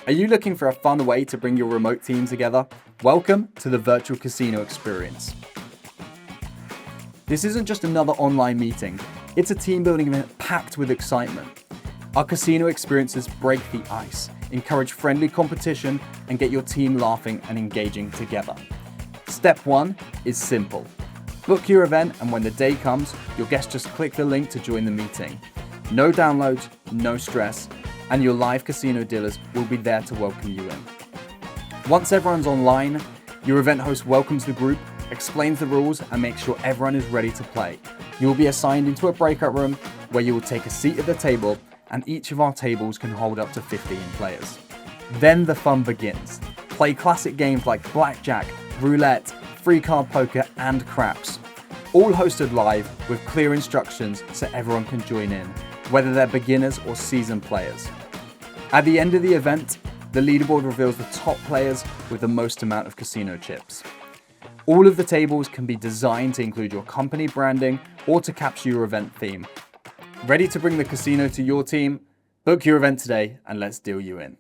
Are you looking for a fun way to bring your remote team together? Welcome to the virtual casino experience. This isn't just another online meeting, it's a team building event packed with excitement. Our casino experiences break the ice, encourage friendly competition, and get your team laughing and engaging together. Step 1 is simple. Book your event, and when the day comes, your guests just click the link to join the meeting. No downloads, no stress, and your live casino dealers will be there to welcome you in. Once everyone's online, your event host welcomes the group, explains the rules, and makes sure everyone is ready to play. You will be assigned into a breakout room where you will take a seat at the table, and each of our tables can hold up to 15 players. Then the fun begins. Play classic games like Blackjack, Roulette, free card poker, and craps. All hosted live with clear instructions so everyone can join in, whether they're beginners or seasoned players. At the end of the event, the leaderboard reveals the top players with the most amount of casino chips. All of the tables can be designed to include your company branding or to capture your event theme. Ready to bring the casino to your team? Book your event today and let's deal you in.